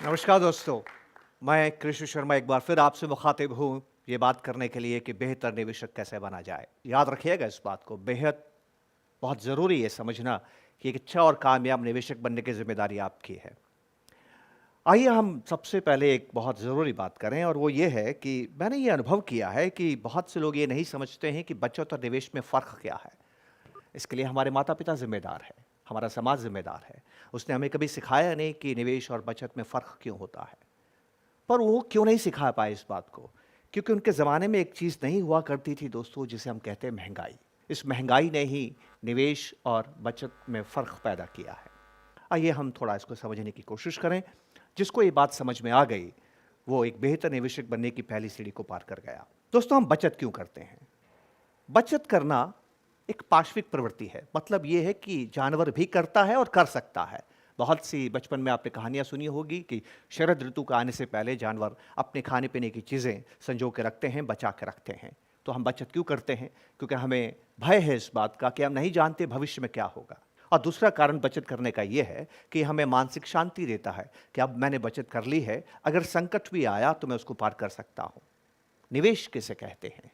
नमस्कार दोस्तों, मैं कृष्ण शर्मा एक बार फिर आपसे मुखातिब हूँ ये बात करने के लिए कि बेहतर निवेशक कैसे बना जाए। याद रखिएगा इस बात को, बेहद बहुत ज़रूरी है समझना कि एक अच्छा और कामयाब निवेशक बनने की ज़िम्मेदारी आपकी है। आइए हम सबसे पहले एक बहुत ज़रूरी बात करें और वो ये है कि मैंने ये अनुभव किया है कि बहुत से लोग ये नहीं समझते हैं कि बचत और निवेश में फ़र्क क्या है। इसके लिए हमारे माता-पिता ज़िम्मेदार हैं, हमारा समाज ज़िम्मेदार है। उसने हमें कभी सिखाया नहीं कि निवेश और बचत में फ़र्क क्यों होता है। पर वो क्यों नहीं सिखा पाए इस बात को? क्योंकि उनके ज़माने में एक चीज़ नहीं हुआ करती थी दोस्तों जिसे हम कहते हैं महँगाई। इस महँगाई ने ही निवेश और बचत में फ़र्क पैदा किया है। आइए हम थोड़ा इसको समझने की कोशिश करें। जिसको ये बात समझ में आ गई, वो एक बेहतर निवेशक बनने की पहली सीढ़ी को पार कर गया। दोस्तों हम बचत क्यों करते हैं? बचत करना एक पाश्विक प्रवृत्ति है। मतलब ये है कि जानवर भी करता है और कर सकता है। बहुत सी बचपन में आपने कहानियाँ सुनी होगी कि शरद ऋतु का आने से पहले जानवर अपने खाने-पीने की चीज़ें संजो के रखते हैं, बचा के रखते हैं। तो हम बचत क्यों करते हैं? क्योंकि हमें भय है इस बात का कि हम नहीं जानते भविष्य में क्या होगा। और दूसरा कारण बचत करने का ये है कि हमें मानसिक शांति देता है कि अब मैंने बचत कर ली है, अगर संकट भी आया तो मैं उसको पार कर सकता हूँ। निवेश किसे कहते हैं?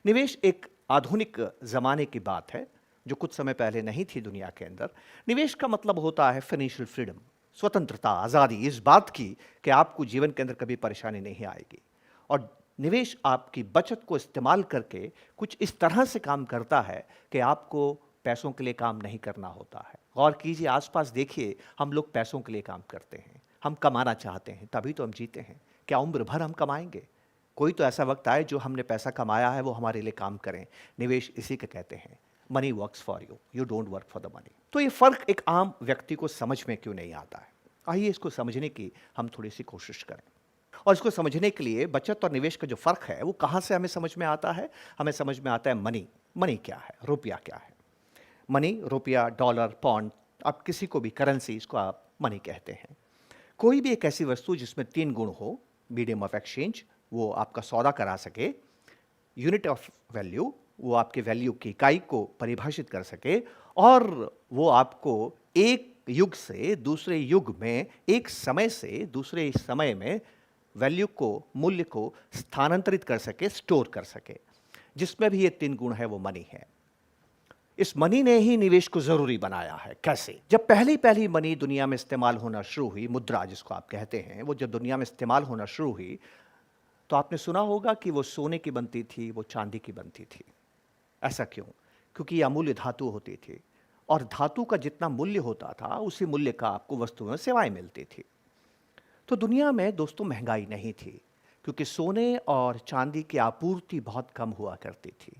निवेश एक आधुनिक ज़माने की बात है, जो कुछ समय पहले नहीं थी दुनिया के अंदर। निवेश का मतलब होता है फ़ाइनेंशियल फ्रीडम, स्वतंत्रता, आज़ादी इस बात की कि आपको जीवन के अंदर कभी परेशानी नहीं आएगी। और निवेश आपकी बचत को इस्तेमाल करके कुछ इस तरह से काम करता है कि आपको पैसों के लिए काम नहीं करना होता है। गौर कीजिए आस-पास देखिए, हम लोग पैसों के लिए काम करते हैं। हम कमाना चाहते हैं, तभी तो हम जीते हैं। क्या उम्र भर हम कमाएँगे? कोई तो ऐसा वक्त आए जो हमने पैसा कमाया है वो हमारे लिए काम करें। निवेश इसी को कहते हैं। Money works for you, you don't work for the money. तो ये फर्क एक आम व्यक्ति को समझ में क्यों नहीं आता है? आइए इसको समझने की हम थोड़ी सी कोशिश करें। और इसको समझने के लिए बचत और निवेश का जो फर्क है वो कहाँ से हमें समझ में आता है? हमें समझ में आता है मनी। मनी क्या है? रुपया क्या है? मनी, रुपया, डॉलर, पौंड, आप किसी को भी करेंसी इसको आप मनी कहते हैं। कोई भी एक ऐसी वस्तु जिसमें 3 गुण हो, मीडियम ऑफ एक्सचेंज, वो आपका सौदा करा सके, यूनिट ऑफ वैल्यू, वो आपके वैल्यू की इकाई को परिभाषित कर सके और वो आपको एक युग से दूसरे युग में, एक समय से दूसरे समय में वैल्यू को, मूल्य को स्थानांतरित कर सके, स्टोर कर सके। जिसमें भी ये 3 गुण है वो मनी है। इस मनी ने ही निवेश को ज़रूरी बनाया है। कैसे? जब पहली-पहली मनी दुनिया में इस्तेमाल होना शुरू हुई, मुद्रा जिसको आप कहते हैं, वो जब दुनिया में इस्तेमाल होना शुरू हुई, तो आपने सुना होगा कि वो सोने की बनती थी, वो चांदी की बनती थी। ऐसा क्यों? क्योंकि ये अमूल्य धातु होती थी और धातु का जितना मूल्य होता था, उसी मूल्य का आपको वस्तुएँ, सेवाएँ मिलती थी। तो दुनिया में दोस्तों महँगाई नहीं थी, क्योंकि सोने और चांदी की आपूर्ति बहुत कम हुआ करती थी।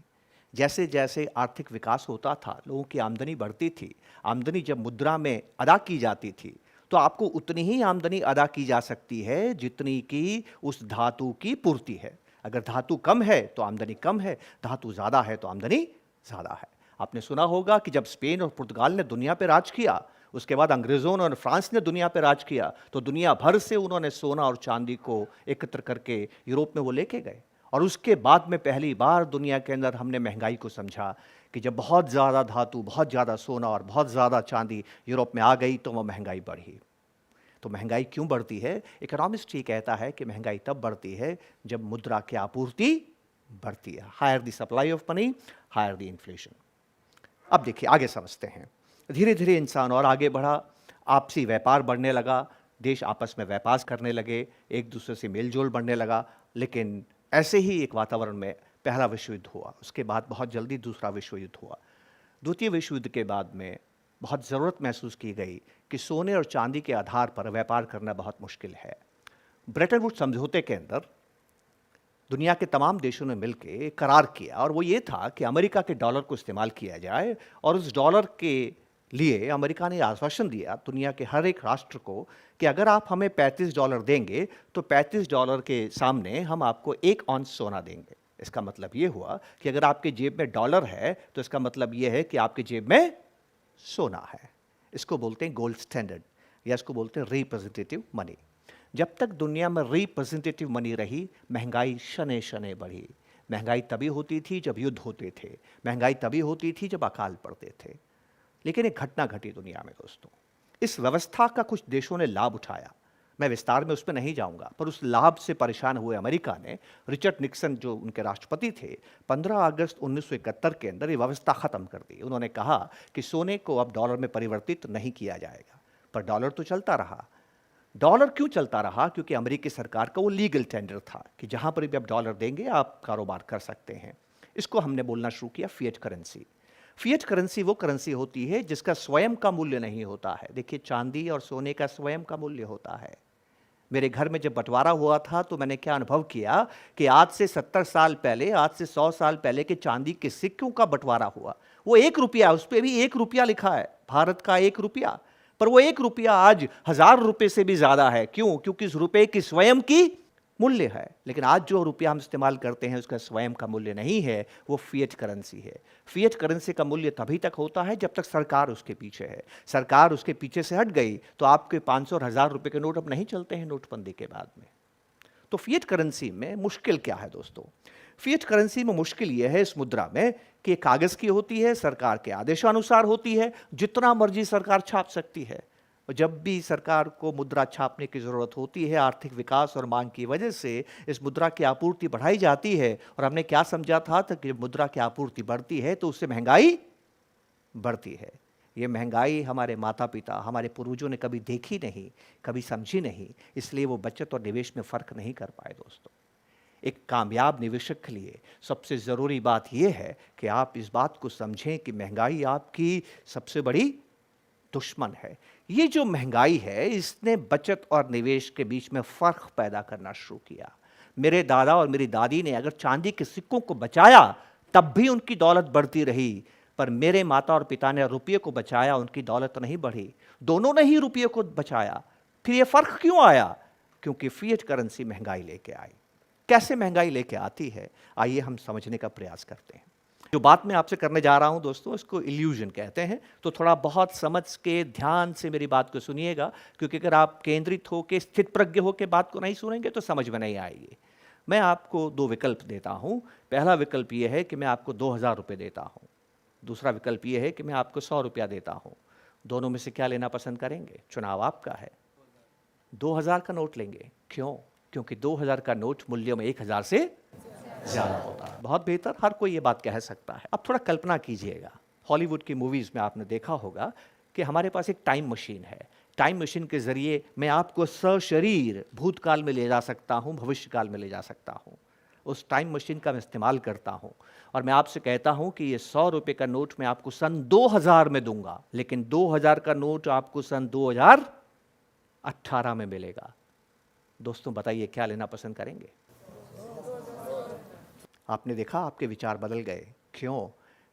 जैसे-जैसे आर्थिक विकास होता था, लोगों की आमदनी बढ़ती थी। आमदनी जब मुद्रा में अदा की जाती थी, तो आपको उतनी ही आमदनी अदा की जा सकती है, जितनी कि उस धातु की पूर्ति है। अगर धातु कम है, तो आमदनी कम है, धातु ज़्यादा है, तो आमदनी ज़्यादा है। आपने सुना होगा कि जब स्पेन और पुर्तगाल ने दुनिया पे राज किया, उसके बाद अंग्रेज़ों ने और फ्रांस ने दुनिया पे राज किया, तो दुनिया भर से उन्होंने सोना और चांदी को एकत्र करके यूरोप में वो लेके गए। और उसके बाद में पहली बार दुनिया के अंदर हमने महँगाई को समझा कि जब बहुत ज़्यादा धातु, बहुत ज़्यादा सोना और बहुत ज़्यादा चांदी यूरोप में आ गई, तो वो महँगाई बढ़ी। तो महँगाई क्यों बढ़ती है? इकोनॉमिस्ट ये कहता है कि महँगाई तब बढ़ती है, जब मुद्रा की आपूर्ति बढ़ती है। Higher the supply of money, higher the inflation. अब देखिए आगे समझते हैं। धीरे-धीरे इंसान और आगे बढ़ा, आपसी व्यापार बढ़ने लगा, देश आपस में व्यापार करने लगे, एक-दूसरे से मेल-जोल बढ़ने लगा, लेकिन ऐसे ही एक वातावरण में पहला विश्व युद्ध हुआ, उसके बाद बहुत जल्दी दूसरा विश्व युद्ध हुआ। द्वितीय विश्व युद्ध के बाद में बहुत ज़रूरत महसूस की गई कि सोने और चांदी के आधार पर व्यापार करना बहुत मुश्किल है। ब्रेटन वुड्स समझौते के अंदर दुनिया के तमाम देशों ने मिलके एक करार किया और वो ये था कि अमेरिका के डॉलर को इस्तेमाल किया जाए और उस डॉलर के लिए अमेरिका ने आश्वासन दिया दुनिया के हर एक राष्ट्र को कि अगर आप हमें $35 देंगे तो $35 के सामने हम आपको 1 औंस सोना देंगे। इसका मतलब ये हुआ कि अगर आपके जेब में डॉलर है तो इसका मतलब ये है कि आपके जेब में सोना है। इसको बोलते हैं गोल्ड स्टैंडर्ड या इसको बोलते हैं रिप्रेजेंटेटिव मनी। जब तक दुनिया में रिप्रेजेंटेटिव मनी रही, महंगाई शने-शने बढ़ी। महंगाई तभी होती थी जब युद्ध होते थे, महंगाई तभी होती थी जब अकाल पड़ते थे। लेकिन एक घटना घटी दुनिया में दोस्तों। इस व्यवस्था का कुछ देशों ने लाभ उठाया। मैं विस्तार में उस पर नहीं जाऊंगा, पर उस लाभ से परेशान हुए अमेरिका ने, रिचर्ड निक्सन जो उनके राष्ट्रपति थे, 15 अगस्त 1971 के अंदर ये व्यवस्था खत्म कर दी। उन्होंने कहा कि सोने को अब डॉलर में परिवर्तित नहीं किया जाएगा। पर डॉलर तो चलता रहा। डॉलर क्यों चलता रहा? क्योंकि अमेरिकी सरकार का वो लीगल टेंडर था कि जहां पर भी आप डॉलर देंगे आप कारोबार कर सकते हैं। इसको हमने बोलना शुरू किया फिएट करेंसी। फिएट करेंसी वो करेंसी होती है जिसका स्वयं का मूल्य नहीं होता है। देखिए, चांदी और सोने का स्वयं का मूल्य होता है। मेरे घर में जब बंटवारा हुआ था तो मैंने क्या अनुभव किया कि आज से 70 साल पहले, आज से 100 साल पहले के चांदी के सिक्कों का बंटवारा हुआ। वो 1 रुपया, उस पर भी 1 रुपया लिखा है, भारत का 1 रुपया, पर वो 1 रुपया आज 1000 रुपये से भी ज्यादा है। क्यों? क्योंकि उस रुपये की स्वयं की मूल्य है। लेकिन आज जो रुपया हम इस्तेमाल करते हैं उसका स्वयं का मूल्य नहीं है, वो फिएट करेंसी है। फिएट करेंसी का मूल्य तभी तक होता है जब तक सरकार उसके पीछे है। सरकार उसके पीछे से हट गई तो आपके 500 और 1000 रुपये के नोट अब नहीं चलते हैं नोटबंदी के बाद में। तो फिएट करेंसी में मुश्किल क्या है दोस्तों? फिएट करेंसी में मुश्किल यह है इस मुद्रा में कि कागज की होती है, सरकार के आदेशानुसार होती है, जितना मर्जी सरकार छाप सकती है। जब भी सरकार को मुद्रा छापने की जरूरत होती है, आर्थिक विकास और मांग की वजह से इस मुद्रा की आपूर्ति बढ़ाई जाती है। और हमने क्या समझा था कि जब मुद्रा की आपूर्ति बढ़ती है तो उससे महंगाई बढ़ती है। ये महंगाई हमारे माता पिता, हमारे पूर्वजों ने कभी देखी नहीं, कभी समझी नहीं, इसलिए वो बचत और निवेश में फर्क नहीं कर पाए दोस्तों। एक कामयाब निवेशक के लिए सबसे ज़रूरी बात यह है कि आप इस बात को समझें कि महंगाई आपकी सबसे बड़ी दुश्मन है। ये जो महंगाई है इसने बचत और निवेश के बीच में फ़र्क पैदा करना शुरू किया। मेरे दादा और मेरी दादी ने अगर चांदी के सिक्कों को बचाया तब भी उनकी दौलत बढ़ती रही, पर मेरे माता और पिता ने रुपये को बचाया, उनकी दौलत नहीं बढ़ी। दोनों ने ही रुपये को बचाया। फिर ये फ़र्क क्यों आया? क्योंकि फिएट करेंसी महंगाई लेके आई। कैसे महंगाई लेके आती है, आइए हम समझने का प्रयास करते हैं। जो बात मैं आपसे करने जा रहा हूं दोस्तों, इसको इल्यूजन कहते हैं। तो थोड़ा बहुत समझ के ध्यान से मेरी बात को सुनिएगा, क्योंकि अगर आप केंद्रित होकर, स्थित प्रज्ञ होकर बात को नहीं सुनेंगे तो समझ में नहीं आएगी। मैं आपको 2 विकल्प देता हूं। पहला विकल्प यह है कि मैं आपको 2000 रुपये देता हूं। दूसरा विकल्प यह है कि मैं आपको 100 रुपया देता हूं। दोनों में से क्या लेना पसंद करेंगे? चुनाव आपका है। 2000 का नोट लेंगे। क्यों? क्योंकि 2000 का नोट मूल्य में 1000 से ज्यादा होता है। बहुत बेहतर, हर कोई ये बात कह सकता है। अब थोड़ा कल्पना कीजिएगा, हॉलीवुड की मूवीज में आपने देखा होगा कि हमारे पास एक टाइम मशीन है। टाइम मशीन के जरिए मैं आपको सशरीर भूतकाल में ले जा सकता हूं, भविष्यकाल में ले जा सकता हूं। उस टाइम मशीन का मैं इस्तेमाल करता हूं और मैं आपसे कहता हूं कि ये 100 रुपये का नोट मैं आपको सन 2000 में दूंगा, लेकिन 2000 का नोट आपको सन 2018 में मिलेगा। दोस्तों बताइए क्या लेना पसंद करेंगे? आपने देखा आपके विचार बदल गए। क्यों?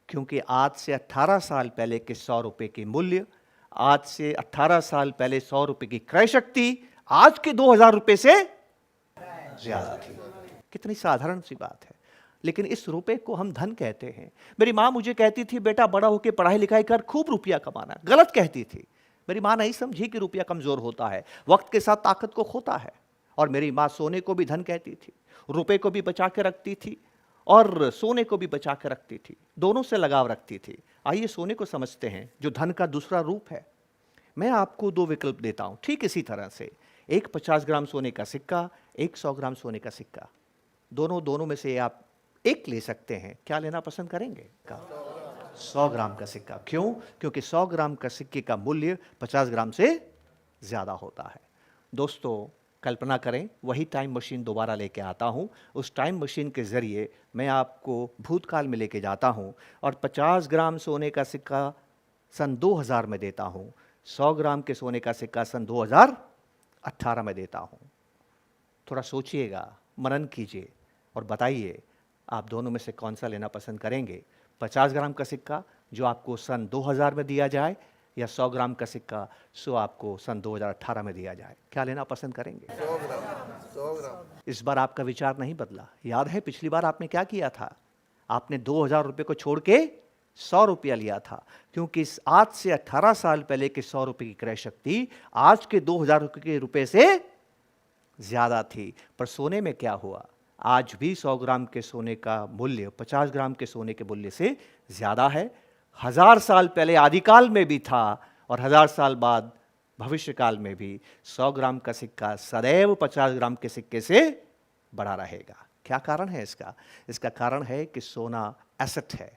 क्योंकि आज से 18 साल पहले के 100 रुपये की मूल्य, आज से 18 साल पहले 100 रुपये की क्रय शक्ति आज के 2000 रुपये से ज्यादा थी। कितनी साधारण सी बात है, लेकिन इस रुपये को हम धन कहते हैं। मेरी माँ मुझे कहती थी, बेटा बड़ा होकर पढ़ाई लिखाई कर, खूब रुपया कमाना। गलत कहती थी। मेरी माँ नहीं समझी कि रुपया कमजोर होता है, वक्त के साथ ताकत को खोता है। और मेरी माँ सोने को भी धन कहती थी, रुपये को भी बचा के रखती थी और सोने को भी बचा के रखती थी, दोनों से लगाव रखती थी। आइए सोने को समझते हैं, जो धन का दूसरा रूप है। मैं आपको 2 विकल्प देता हूं, ठीक इसी तरह से। एक 50 ग्राम सोने का सिक्का, एक 100 ग्राम सोने का सिक्का। दोनों में से आप एक ले सकते हैं। क्या लेना पसंद करेंगे? 100 ग्राम का सिक्का। क्यों? क्योंकि 100 ग्राम का सिक्के का मूल्य 50 ग्राम से ज्यादा होता है। दोस्तों कल्पना करें, वही टाइम मशीन दोबारा लेके आता हूं। उस टाइम मशीन के जरिए मैं आपको भूतकाल में लेके जाता हूं और 50 ग्राम सोने का सिक्का सन 2000 में देता हूं, 100 ग्राम के सोने का सिक्का सन 2018 में देता हूं। थोड़ा सोचिएगा, मनन कीजिए और बताइए आप दोनों में से कौन सा लेना पसंद करेंगे? 50 ग्राम का सिक्का जो आपको सन 2000 में दिया जाए, या 100 ग्राम का सिक्का सो आपको सन 2018 में दिया जाए? क्या लेना पसंद करेंगे? 100 ग्राम। इस बार आपका विचार नहीं बदला। याद है पिछली बार आपने क्या किया था? आपने 2000 रुपये को छोड़ के 100 रुपया लिया था, क्योंकि आज से 18 साल पहले के 100 रुपये की क्रय शक्ति आज के 2000 रुपये से ज्यादा थी। पर सोने में क्या हुआ? आज भी 100 ग्राम के सोने का मूल्य 50 ग्राम के सोने के मूल्य से ज्यादा है। 1000 साल पहले आदिकाल में भी था और 1000 साल बाद भविष्य काल में भी 100 ग्राम का सिक्का सदैव 50 ग्राम के सिक्के से बड़ा रहेगा। क्या कारण है इसका? इसका कारण है कि सोना एसेट है,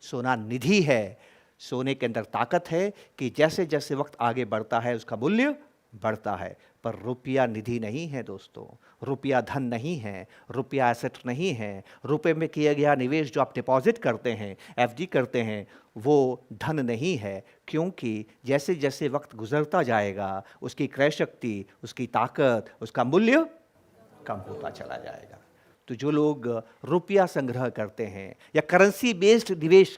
सोना निधि है, सोने के अंदर ताकत है कि जैसे जैसे वक्त आगे बढ़ता है उसका मूल्य बढ़ता है। पर रुपया निधि नहीं है दोस्तों, रुपया धन नहीं है, रुपया एसेट नहीं है। रुपए में किया गया निवेश जो आप डिपॉजिट करते हैं, एफडी करते हैं, वो धन नहीं है, क्योंकि जैसे जैसे वक्त गुजरता जाएगा उसकी क्रय शक्ति, उसकी ताकत, उसका मूल्य कम होता चला जाएगा। तो जो लोग रुपया संग्रह करते हैं या करेंसी बेस्ड निवेश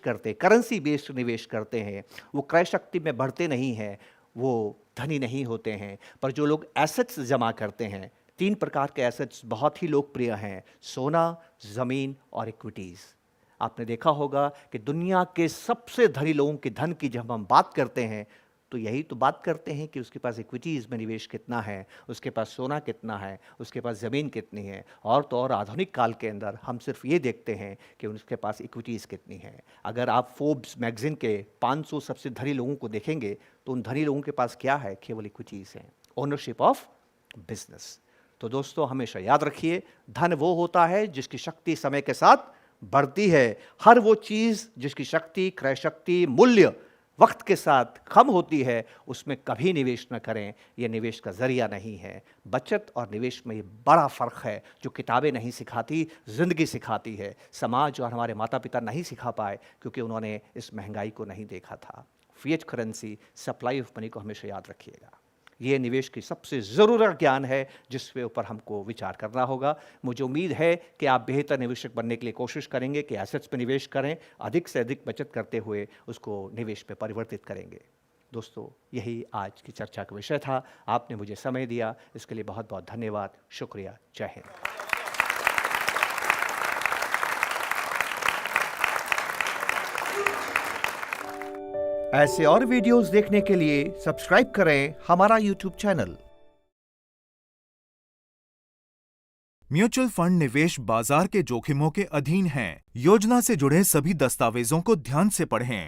करते हैं, वो क्रय शक्ति में बढ़ते नहीं हैं, वो धनी नहीं होते हैं। पर जो लोग एसेट्स जमा करते हैं, 3 प्रकार के एसेट्स बहुत ही लोकप्रिय हैं, सोना, ज़मीन और इक्विटीज़। आपने देखा होगा कि दुनिया के सबसे धनी लोगों के धन की जब हम बात करते हैं तो यही तो बात करते हैं कि उसके पास इक्विटीज़ में निवेश कितना है, उसके पास सोना कितना है, उसके पास ज़मीन कितनी है। और तो और आधुनिक काल के अंदर हम सिर्फ ये देखते हैं कि उसके पास इक्विटीज़ कितनी है। अगर आप फोर्ब्स मैगज़ीन के 500 सबसे धनी लोगों को देखेंगे तो उन धनी लोगों के पास क्या है? केवल इक्विटीज़ हैं, ओनरशिप ऑफ बिजनेस। तो दोस्तों हमेशा याद रखिए, धन वो होता है जिसकी शक्ति समय के साथ बढ़ती है। हर वो चीज़ जिसकी शक्ति, क्रय शक्ति, मूल्य वक्त के साथ कम होती है, उसमें कभी निवेश न करें। यह निवेश का जरिया नहीं है। बचत और निवेश में ये बड़ा फ़र्क है जो किताबें नहीं सिखाती, ज़िंदगी सिखाती है। समाज और हमारे माता पिता नहीं सिखा पाए क्योंकि उन्होंने इस महंगाई को नहीं देखा था। Fiat currency, supply of money को हमेशा याद रखिएगा। ये निवेश की सबसे ज़रूरत ज्ञान है जिसके ऊपर हमको विचार करना होगा। मुझे उम्मीद है कि आप बेहतर निवेशक बनने के लिए कोशिश करेंगे कि एसेट्स में निवेश करें, अधिक से अधिक बचत करते हुए उसको निवेश में परिवर्तित करेंगे। दोस्तों यही आज की चर्चा का विषय था। आपने मुझे समय दिया, इसके लिए बहुत बहुत धन्यवाद। शुक्रिया। जय हिंद। ऐसे और वीडियोस देखने के लिए सब्सक्राइब करें हमारा यूट्यूब चैनल। म्यूचुअल फंड निवेश बाजार के जोखिमों के अधीन हैं। योजना से जुड़े सभी दस्तावेजों को ध्यान से पढ़ें।